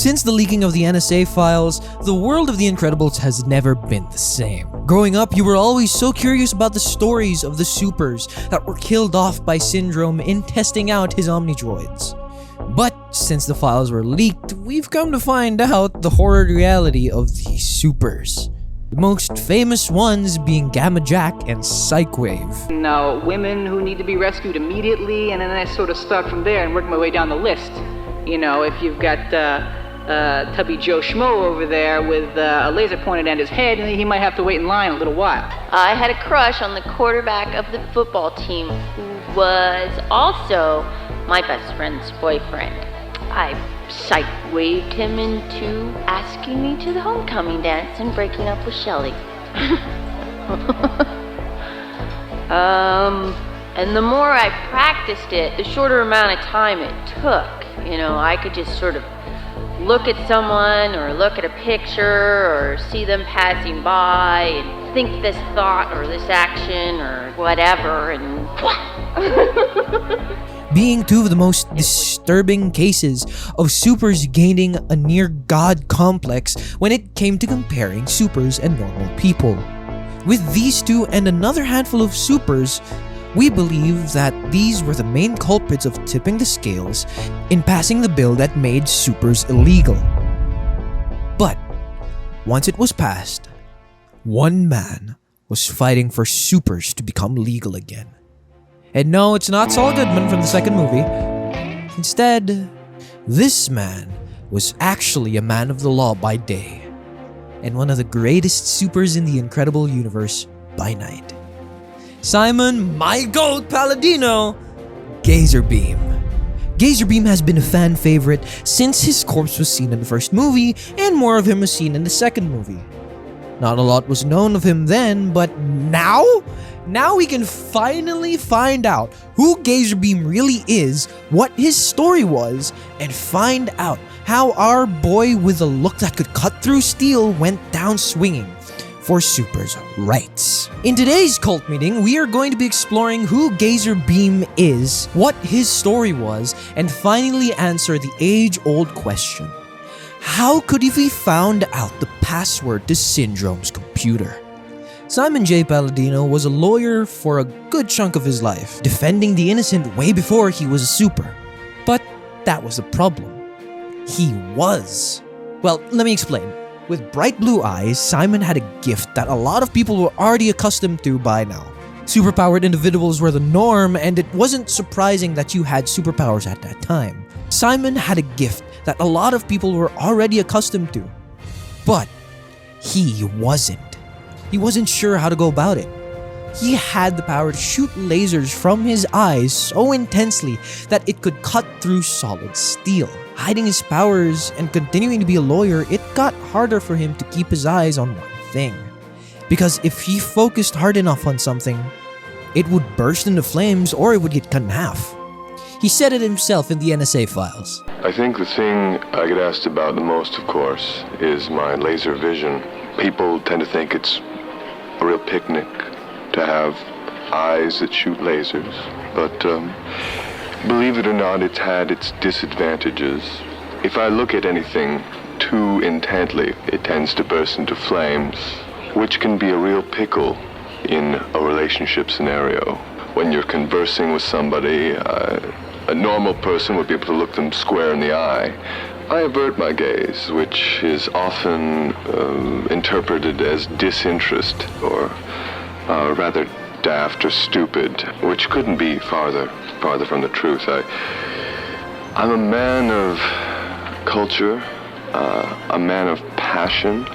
Since the leaking of the NSA Files, the world of The Incredibles has never been the same. Growing up, you were always so curious about the stories of the supers that were killed off by Syndrome in testing out his Omnidroids. But since the files were leaked, we've come to find out the horrid reality of these supers. The most famous ones being Gamma Jack and Psychwave. Now, women who need to be rescued immediately, and then I sort of start from there and work my way down the list. You know, if you've got Tubby Joe Schmo over there with a laser pointed at his head, he might have to wait in line a little while. I had a crush on the quarterback of the football team who was also my best friend's boyfriend. I psych-waved him into asking me to the homecoming dance and breaking up with Shelley. And the more I practiced it, the shorter amount of time it took. You know, I could just sort of look at someone or look at a picture or see them passing by and think this thought or this action or whatever and being two of the most disturbing cases of supers gaining a near-god complex when it came to comparing supers and normal people. With these two and another handful of supers, we believe that these were the main culprits of tipping the scales in passing the bill that made supers illegal. But once it was passed, one man was fighting for supers to become legal again. And no, it's not Saul Goodman from the second movie. Instead, this man was actually a man of the law by day, and one of the greatest supers in the incredible universe by night. Simon, my goat, Paladino, Gazerbeam. Gazerbeam has been a fan favorite since his corpse was seen in the first movie, and more of him was seen in the second movie. Not a lot was known of him then, but now we can finally find out who Gazerbeam really is, what his story was, and find out how our boy with a look that could cut through steel went down swinging for supers' rights. In today's cult meeting, we are going to be exploring who Gazerbeam is, what his story was, and finally answer the age-old question: how could he be found out the password to Syndrome's computer? Simon J. Paladino was a lawyer for a good chunk of his life, defending the innocent way before he was a super. But that was the problem. He was. Well, let me explain. With bright blue eyes, Simon had a gift that a lot of people were already accustomed to by now. Superpowered individuals were the norm, and it wasn't surprising that you had superpowers at that time. Simon had a gift that a lot of people were already accustomed to. But he wasn't. He wasn't sure how to go about it. He had the power to shoot lasers from his eyes so intensely that it could cut through solid steel. Hiding his powers and continuing to be a lawyer, it got harder for him to keep his eyes on one thing. Because if he focused hard enough on something, it would burst into flames or it would get cut in half. He said it himself in the NSA Files. I think the thing I get asked about the most, of course, is my laser vision. People tend to think it's a real picnic to have eyes that shoot lasers, but believe it or not, it's had its disadvantages. If I look at anything too intently, it tends to burst into flames, which can be a real pickle in a relationship scenario. When you're conversing with somebody, a normal person would be able to look them square in the eye. I avert my gaze, which is often interpreted as disinterest or rather daft or stupid, which couldn't be farther from the truth. I'm a man of culture, a man of passion,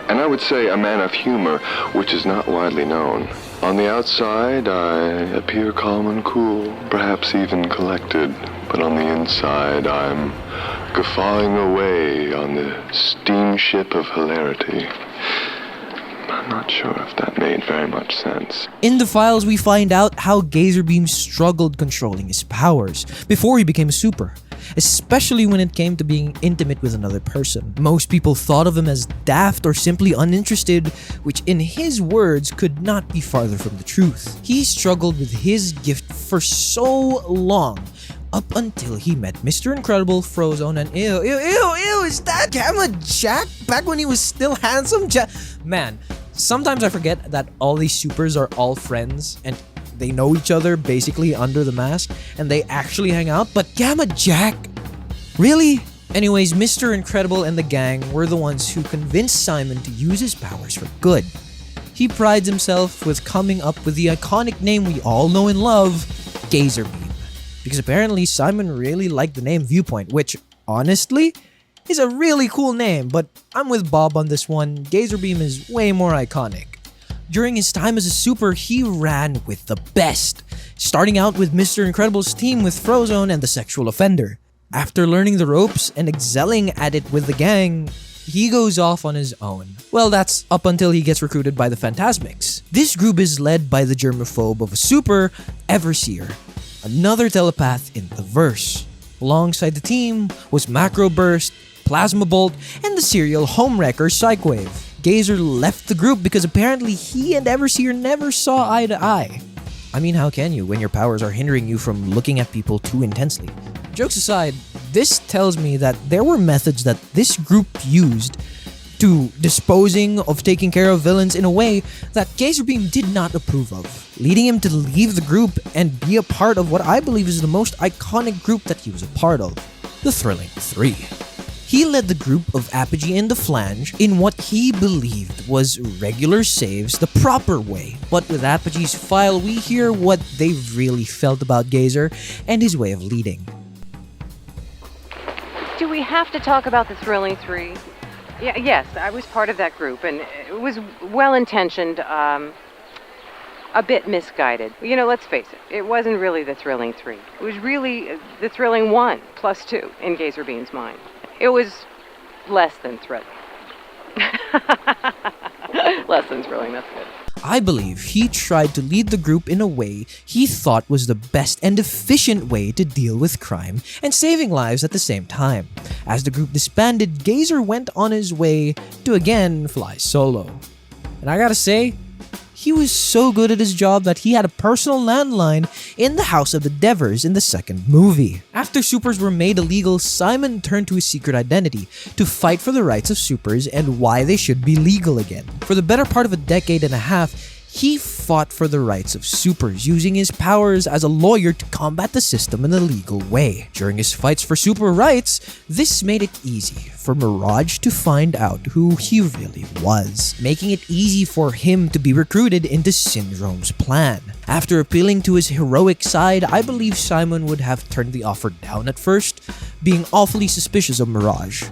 and I would say a man of humor, which is not widely known. On the outside, I appear calm and cool, perhaps even collected, but on the inside, I'm guffawing away on the steamship of hilarity. I'm not sure if that made very much sense. In the files, we find out how Gazerbeam struggled controlling his powers before he became a super, especially when it came to being intimate with another person. Most people thought of him as daft or simply uninterested, which in his words could not be farther from the truth. He struggled with his gift for so long, up until he met Mr. Incredible, Frozone, and ew, is that Gamma Jack back when he was still handsome? Man, sometimes I forget that all these supers are all friends and they know each other basically under the mask and they actually hang out, but Gamma Jack? Really? Anyways, Mr. Incredible and the gang were the ones who convinced Simon to use his powers for good. He prides himself with coming up with the iconic name we all know and love, Gazerbeam. Because apparently Simon really liked the name Viewpoint, which, honestly, is a really cool name, but I'm with Bob on this one. Gazerbeam is way more iconic. During his time as a super, he ran with the best, starting out with Mr. Incredible's team with Frozone and the sexual offender. After learning the ropes and excelling at it with the gang, he goes off on his own. Well, that's up until he gets recruited by the Phantasmics. This group is led by the germaphobe of a super, Everseer, another telepath in the verse. Alongside the team was Macro Burst, Plasma Bolt, and the serial homewrecker Psychwave. Gazer left the group because apparently he and Everseer never saw eye to eye. I mean, how can you when your powers are hindering you from looking at people too intensely? Jokes aside, this tells me that there were methods that this group used to disposing of taking care of villains in a way that Gazerbeam did not approve of, leading him to leave the group and be a part of what I believe is the most iconic group that he was a part of, the Thrilling Three. He led the group of Apogee and the Flange in what he believed was regular saves the proper way. But with Apogee's file, we hear what they really felt about Gazer and his way of leading. Do we have to talk about the Thrilling Three? Yes, I was part of that group, and it was well-intentioned, a bit misguided. You know, let's face it, it wasn't really the Thrilling Three. It was really the Thrilling One plus two in Gazerbeam's mind. It was less than thrilling. Less than thrilling, that's good. I believe he tried to lead the group in a way he thought was the best and efficient way to deal with crime and saving lives at the same time. As the group disbanded, Gazer went on his way to again fly solo. And I gotta say, he was so good at his job that he had a personal landline in the House of the Devers in the second movie. After supers were made illegal, Simon turned to his secret identity to fight for the rights of supers and why they should be legal again. For the better part of a decade and a half, he fought for the rights of supers, using his powers as a lawyer to combat the system in a legal way. During his fights for super rights, this made it easy for Mirage to find out who he really was, making it easy for him to be recruited into Syndrome's plan. After appealing to his heroic side, I believe Simon would have turned the offer down at first, being awfully suspicious of Mirage.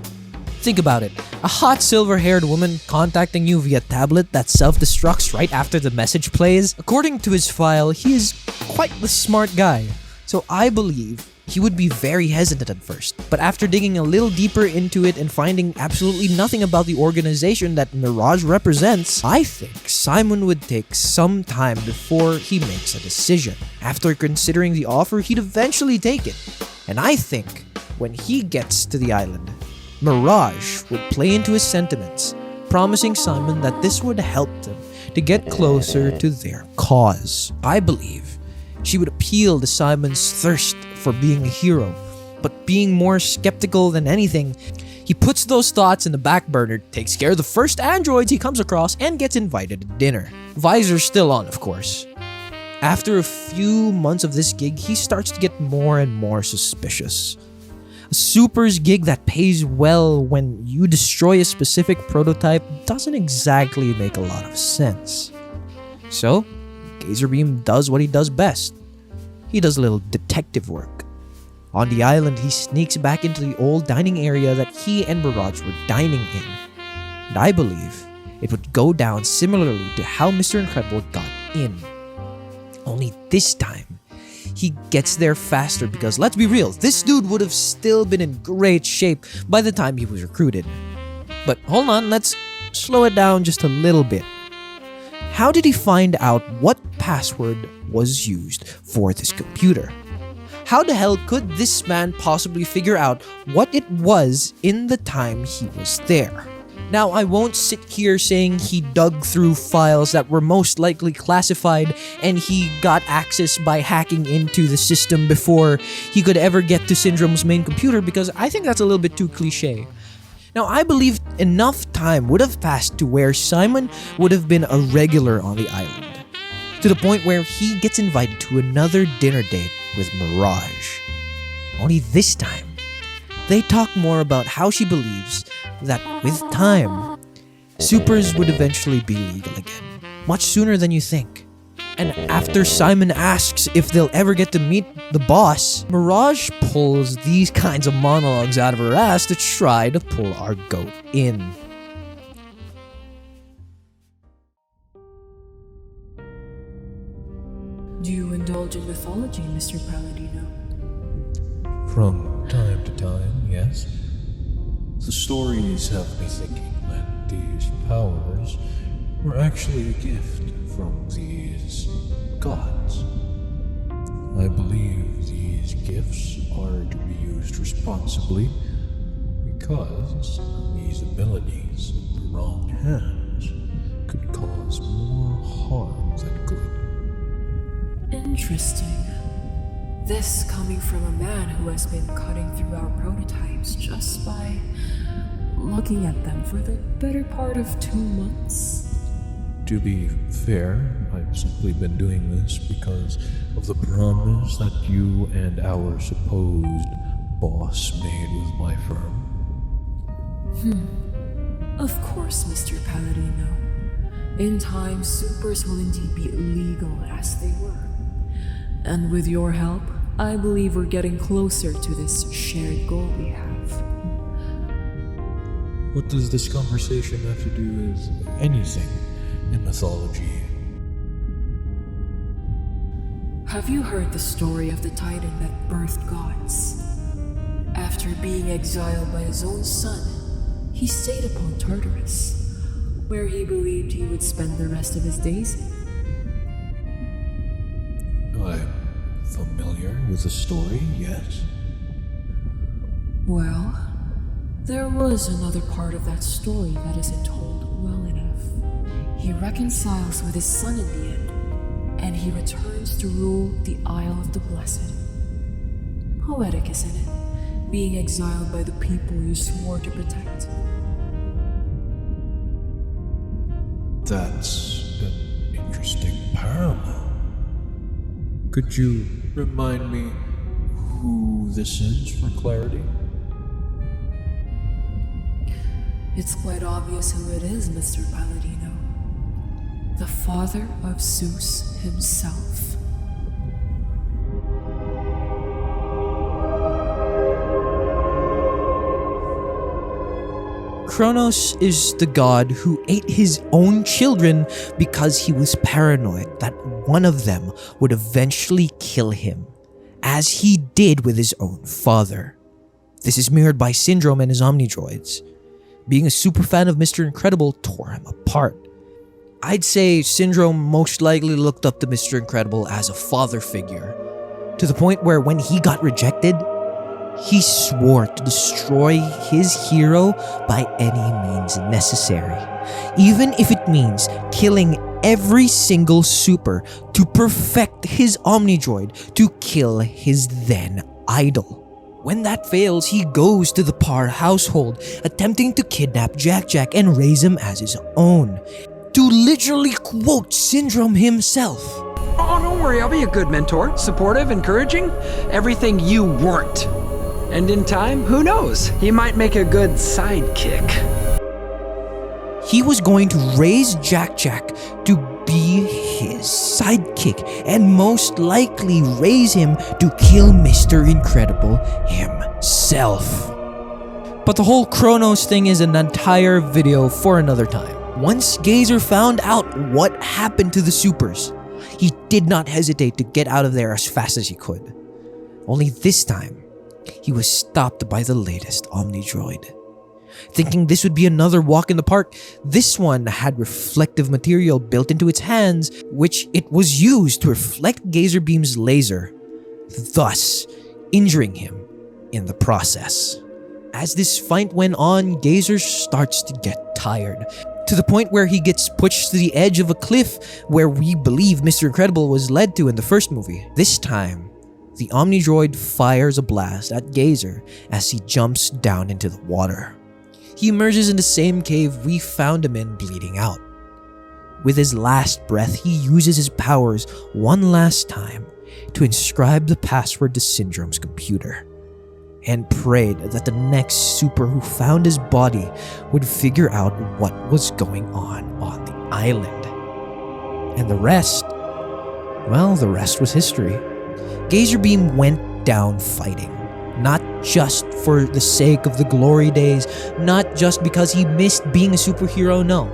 Think about it, a hot silver-haired woman contacting you via tablet that self-destructs right after the message plays. According to his file, he is quite the smart guy, so I believe he would be very hesitant at first. But after digging a little deeper into it and finding absolutely nothing about the organization that Mirage represents, I think Simon would take some time before he makes a decision. After considering the offer, he'd eventually take it. And I think when he gets to the island, Mirage would play into his sentiments, promising Simon that this would help them to get closer to their cause. I believe she would appeal to Simon's thirst for being a hero, but being more skeptical than anything, he puts those thoughts in the back burner, takes care of the first androids he comes across, and gets invited to dinner. Visor's still on, of course. After a few months of this gig, he starts to get more and more suspicious. A super's gig that pays well when you destroy a specific prototype doesn't exactly make a lot of sense. So, Gazerbeam does what he does best. He does a little detective work. On the island, he sneaks back into the old dining area that he and Mirage were dining in. And I believe it would go down similarly to how Mr. Incredible got in. Only this time, he gets there faster because, let's be real, this dude would have still been in great shape by the time he was recruited. But hold on, let's slow it down just a little bit. How did he find out what password was used for this computer? How the hell could this man possibly figure out what it was in the time he was there? Now, I won't sit here saying he dug through files that were most likely classified and he got access by hacking into the system before he could ever get to Syndrome's main computer, because I think that's a little bit too cliche. Now, I believe enough time would have passed to where Simon would have been a regular on the island, to the point where he gets invited to another dinner date with Mirage. Only this time, they talk more about how she believes that with time, supers would eventually be legal again, much sooner than you think. And after Simon asks if they'll ever get to meet the boss, Mirage pulls these kinds of monologues out of her ass to try to pull our goat in. Do you indulge in mythology, Mr. Paladino? From time to time, yes. The stories have me thinking that these powers were actually a gift from these gods. I believe these gifts are to be used responsibly, because these abilities in the wrong hands could cause more harm than good. Interesting. This coming from a man who has been cutting through our prototypes just by looking at them for the better part of 2 months. To be fair, I've simply been doing this because of the promise that you and our supposed boss made with my firm. Of course, Mr. Paladino. In time, supers will indeed be illegal as they were. And with your help, I believe we're getting closer to this shared goal we have. What does this conversation have to do with anything in mythology? Have you heard the story of the titan that birthed gods? After being exiled by his own son, he stayed upon Tartarus, where he believed he would spend the rest of his days in. I'm familiar with the story, yes. Well, there was another part of that story that isn't told well enough. He reconciles with his son in the end, and he returns to rule the Isle of the Blessed. Poetic, isn't it? Being exiled by the people you swore to protect. That's an interesting parallel. Could you remind me who this is for clarity? It's quite obvious who it is, Mr. Paladino. The father of Zeus himself. Kronos is the god who ate his own children because he was paranoid that one of them would eventually kill him, as he did with his own father. This is mirrored by Syndrome and his Omnidroids. Being a super fan of Mr. Incredible tore him apart. I'd say Syndrome most likely looked up to Mr. Incredible as a father figure, to the point where when he got rejected, he swore to destroy his hero by any means necessary, even if it means killing every single super to perfect his Omnidroid to kill his then idol. When that fails, he goes to the Parr household, attempting to kidnap Jack and raise him as his own. To literally quote Syndrome himself. Oh, don't worry, I'll be a good mentor, supportive, encouraging, everything you weren't. And in time, who knows, he might make a good sidekick. He was going to raise Jack to be his sidekick, and most likely raise him to kill Mr. Incredible himself. But the whole Kronos thing is an entire video for another time. Once Gazer found out what happened to the supers, he did not hesitate to get out of there as fast as he could. Only this time, he was stopped by the latest Omnidroid. Thinking this would be another walk in the park, this one had reflective material built into its hands, which it was used to reflect Gazerbeam's laser, thus injuring him in the process. As this fight went on, Gazer starts to get tired, to the point where he gets pushed to the edge of a cliff where we believe Mr. Incredible was led to in the first movie. This time, the Omnidroid fires a blast at Gazer as he jumps down into the water. He emerges in the same cave we found him in, bleeding out. With his last breath, he uses his powers one last time to inscribe the password to Syndrome's computer, and prayed that the next super who found his body would figure out what was going on the island. And the rest, well, the rest was history. Gazerbeam went down fighting, not just for the sake of the glory days, not just because he missed being a superhero, no.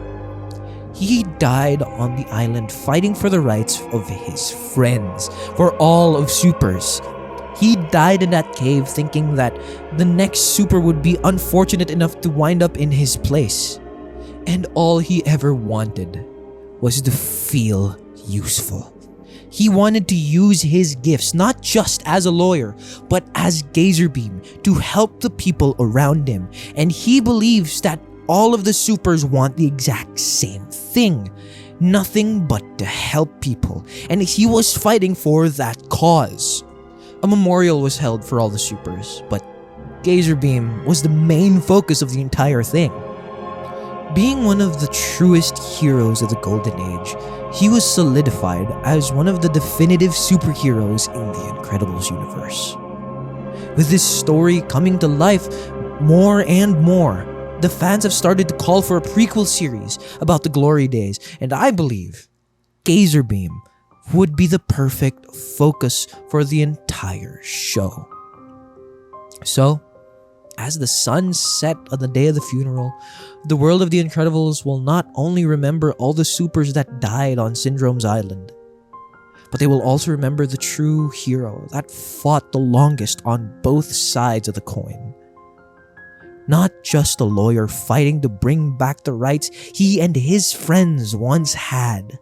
He died on the island fighting for the rights of his friends, for all of supers. He died in that cave thinking that the next super would be unfortunate enough to wind up in his place. And all he ever wanted was to feel useful. He wanted to use his gifts not just as a lawyer, but as Gazerbeam to help the people around him. And he believes that all of the supers want the exact same thing. Nothing but to help people. And he was fighting for that cause. A memorial was held for all the supers, but Gazerbeam was the main focus of the entire thing. Being one of the truest heroes of the Golden Age, he was solidified as one of the definitive superheroes in the Incredibles universe. With this story coming to life more and more, the fans have started to call for a prequel series about the glory days, and I believe Gazerbeam would be the perfect focus for the entire show. So, as the sun set on the day of the funeral, the world of the Incredibles will not only remember all the supers that died on Syndrome's island, but they will also remember the true hero that fought the longest on both sides of the coin. Not just a lawyer fighting to bring back the rights he and his friends once had,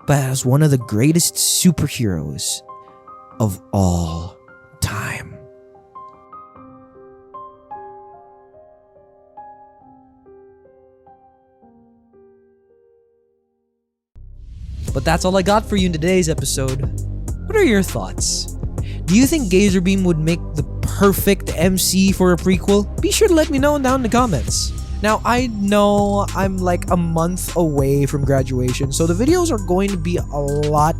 but as one of the greatest superheroes of all time. But that's all I got for you in today's episode. What are your thoughts? Do you think Gazerbeam would make the perfect MC for a prequel? Be sure to let me know down in the comments. Now, I know I'm like a month away from graduation, so the videos are going to be a lot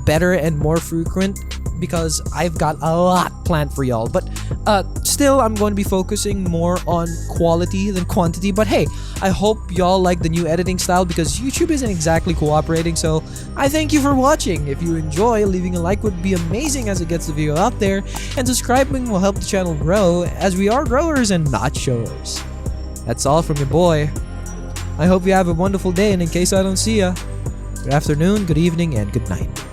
better and more frequent because I've got a lot planned for y'all. But still, I'm going to be focusing more on quality than quantity. But hey, I hope y'all like the new editing style because YouTube isn't exactly cooperating. So I thank you for watching. If you enjoy, leaving a like would be amazing as it gets the video out there. And subscribing will help the channel grow as we are growers and not showers. That's all from your boy. I hope you have a wonderful day, and in case I don't see ya, good afternoon, good evening, and good night.